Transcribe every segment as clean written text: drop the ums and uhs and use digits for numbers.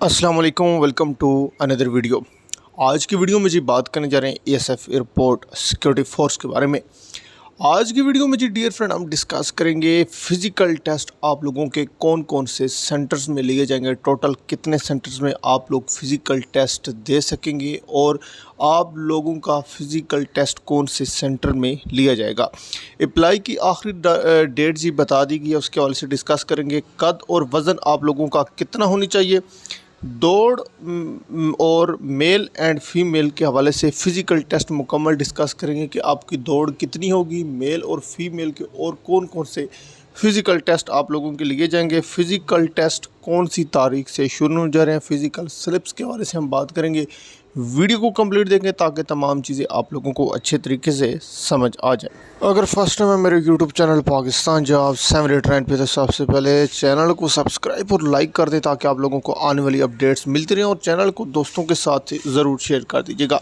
अस्सलाम वालेकुम, welcome to another video. आज की वीडियो में जी बात करने जा रहे हैं एएसएफ एयरपोर्ट सिक्योरिटी फोर्स के बारे में। आज की वीडियो में जी डियर फ्रेंड हम डिस्कस करेंगे फ़िज़िकल टेस्ट आप लोगों के कौन कौन से सेंटर्स में लिए जाएंगे, टोटल कितने सेंटर्स में आप लोग फ़िज़िकल टेस्ट दे सकेंगे और आप लोगों का फ़िज़िकल टेस्ट कौन से सेंटर में लिया जाएगा। अप्लाई की आखिरी डेट जी बता दी गई है, उसके हवाले से डिस्कस करेंगे। कद और वज़न आप लोगों का कितना होनी चाहिए, दौड़ और मेल एंड फीमेल के हवाले से फ़िज़िकल टेस्ट मुकम्मल डिस्कस करेंगे कि आपकी दौड़ कितनी होगी, मेल और फीमेल के, और कौन कौन से फ़िज़िकल टेस्ट आप लोगों के लिए जाएंगे। फ़िज़िकल टेस्ट कौन सी तारीख से शुरू हो जा रहे हैं, फ़िज़िकल स्लिप्स के हवाले से हम बात करेंगे। वीडियो को कंप्लीट देखें ताकि तमाम चीज़ें आप लोगों को अच्छे तरीके से समझ आ जाए। अगर फर्स्ट टाइम है मेरे यूट्यूब चैनल पाकिस्तान जॉब 789 पे, तो सबसे पहले चैनल को सब्सक्राइब और लाइक कर दें ताकि आप लोगों को आने वाली अपडेट्स मिलती रहें, और चैनल को दोस्तों के साथ ज़रूर शेयर कर दीजिएगा।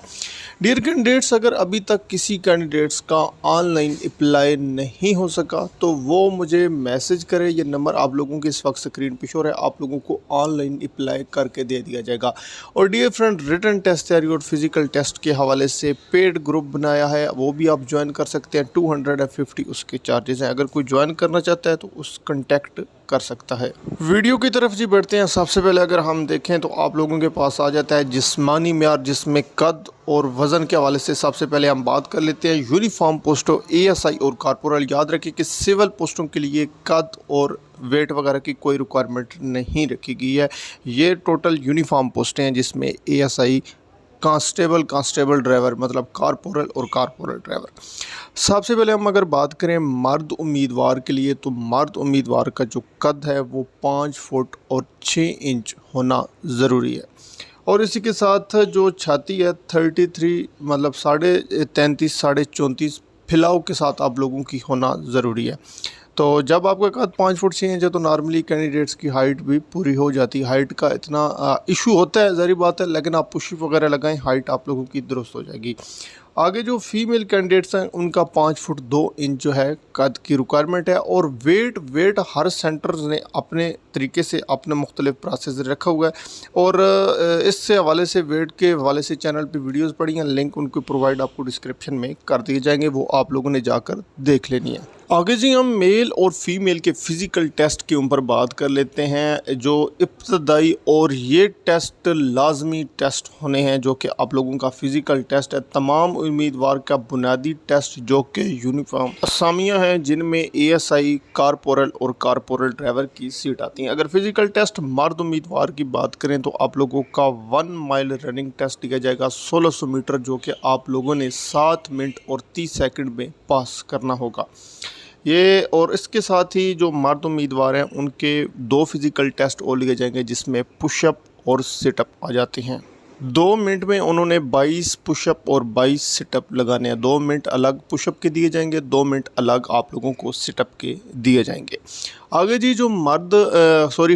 डियर कैंडिडेट्स, अगर अभी तक किसी कैंडिडेट्स का ऑनलाइन अप्लाई नहीं हो सका तो वो मुझे मैसेज करें। ये नंबर आप लोगों के इस वक्त स्क्रीन पे शो है, आप लोगों को ऑनलाइन अप्लाई करके दे दिया जाएगा। और डियर फ्रेंड, रिटन टेस्ट तैयारी और फिज़िकल टेस्ट के हवाले से पेड ग्रुप बनाया है, वो भी आप ज्वाइन कर सकते हैं। 250 उसके चार्जेस हैं। अगर कोई ज्वाइन करना चाहता है तो उस कॉन्टैक्ट कर सकता है। वीडियो की तरफ जी बढ़ते हैं। सबसे पहले अगर हम देखें तो आप लोगों के पास आ जाता है जिस्मानी म्यार, जिसमें कद और वज़न के हवाले से सबसे पहले हम बात कर लेते हैं। यूनिफॉर्म पोस्टों एएसआई और कॉर्पोरल, याद रखिए कि सिविल पोस्टों के लिए कद और वेट वगैरह की कोई रिक्वायरमेंट नहीं रखी गई है। ये टोटल यूनिफॉर्म पोस्टें हैं जिसमें एएसआई, कांस्टेबल ड्राइवर मतलब कॉर्पोरल और कॉर्पोरल ड्राइवर। सबसे पहले हम अगर बात करें मर्द उम्मीदवार के लिए, तो मर्द उम्मीदवार का जो कद है वो 5 फुट और 6 इंच होना ज़रूरी है। और इसी के साथ जो छाती है 33 मतलब 33.5 साढ़े 34 फैलाव के साथ आप लोगों की होना ज़रूरी है। तो जब आपका कद 5 फुट 6 इंच है तो नॉर्मली कैंडिडेट्स की हाइट भी पूरी हो जाती है। हाइट का इतना इशू होता है, ज़ाहिर बात है, लेकिन आप पुशअप वगैरह लगाएं, हाइट आप लोगों की दुरुस्त हो जाएगी। आगे जो फीमेल कैंडिडेट्स हैं उनका 5 फुट 2 इंच जो है कद की रिक्वायरमेंट है। और वेट हर सेंटर ने अपने तरीके से अपने मुख्तलिफ प्रोसेस रखा हुआ है, और इससे हवाले से वेट के हवाले से चैनल पे वीडियोस पड़ी हैं, लिंक उनको प्रोवाइड आपको डिस्क्रिप्शन में कर दिए जाएंगे, वो आप लोगों ने जाकर देख लेनी है। आगे जी हम मेल और फीमेल के फ़िज़िकल टेस्ट के ऊपर बात कर लेते हैं, जो इब्तदाई, और ये टेस्ट लाजमी टेस्ट होने हैं जो कि आप लोगों का फ़िज़िकल टेस्ट है। तमाम उम्मीदवार का बुनियादी टेस्ट जो कि यूनिफॉर्म असामियाँ हैं जिनमें एएसआई, कॉर्पोरल और कॉर्पोरल ड्राइवर की सीट आती हैं। अगर फ़िज़िकल टेस्ट मर्द उम्मीदवार की बात करें तो आप लोगों का 1 माइल रनिंग टेस्ट लिया जाएगा 1600 मीटर, जो कि आप लोगों ने 7 मिनट और 30 सेकंड में पास करना होगा ये। और इसके साथ ही जो मर्द उम्मीदवार हैं उनके 2 फिज़िकल टेस्ट और लिए जाएंगे जिसमें पुशअप और सिटअप आ जाते हैं। 2 मिनट में उन्होंने 22 पुशअप और 22 सिटअप लगाने हैं। 2 मिनट अलग पुशअप के दिए जाएंगे, 2 मिनट अलग आप लोगों को सिटअप के दिए जाएंगे। आगे जी जो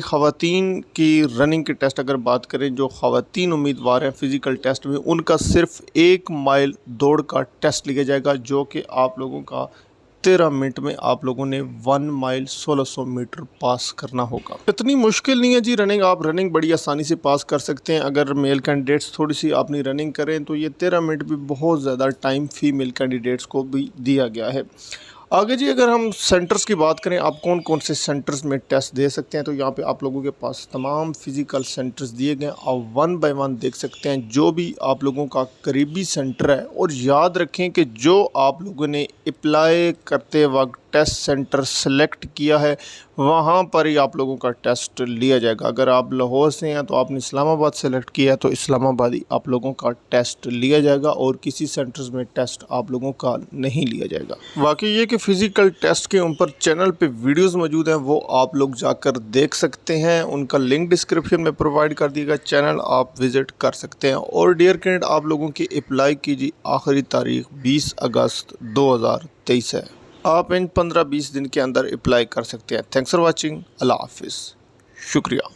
ख़वातीन की रनिंग के टेस्ट अगर बात करें, जो ख़वातीन उम्मीदवार हैं फ़िज़िकल टेस्ट में, उनका सिर्फ 1 माइल दौड़ का टेस्ट लिया जाएगा जो कि आप लोगों का 13 मिनट में आप लोगों ने 1 माइल 1600 मीटर पास करना होगा। इतनी मुश्किल नहीं है जी रनिंग, आप रनिंग बड़ी आसानी से पास कर सकते हैं। अगर मेल कैंडिडेट्स थोड़ी सी अपनी रनिंग करें तो ये 13 मिनट भी बहुत ज़्यादा टाइम फीमेल कैंडिडेट्स को भी दिया गया है। आगे जी अगर हम सेंटर्स की बात करें, आप कौन कौन से सेंटर्स में टेस्ट दे सकते हैं, तो यहाँ पे आप लोगों के पास तमाम फ़िज़िकल सेंटर्स दिए गए हैं। आप 1 बाय 1 देख सकते हैं जो भी आप लोगों का करीबी सेंटर है। और याद रखें कि जो आप लोगों ने अप्लाई करते वक्त टेस्ट सेंटर सेलेक्ट किया है वहाँ पर ही आप लोगों का टेस्ट लिया जाएगा। अगर आप लाहौर से हैं तो आपने इस्लामाबाद सेलेक्ट किया है तो इस्लामाबाद ही आप लोगों का टेस्ट लिया जाएगा, और किसी सेंटर्स में टेस्ट आप लोगों का नहीं लिया जाएगा। बाकी ये कि फ़िज़िकल टेस्ट के ऊपर चैनल पे वीडियोस मौजूद हैं, वो आप लोग जाकर देख सकते हैं, उनका लिंक डिस्क्रिप्शन में प्रोवाइड कर दिएगा, चैनल आप विज़िट कर सकते हैं। और डियर कैंडिडेट, आप लोगों की अप्लाई की आखिरी तारीख 20 अगस्त 2023 है। आप इन 15-20 दिन के अंदर अप्लाई कर सकते हैं। Thanks for watching. अल्लाह हाफिज़। शुक्रिया।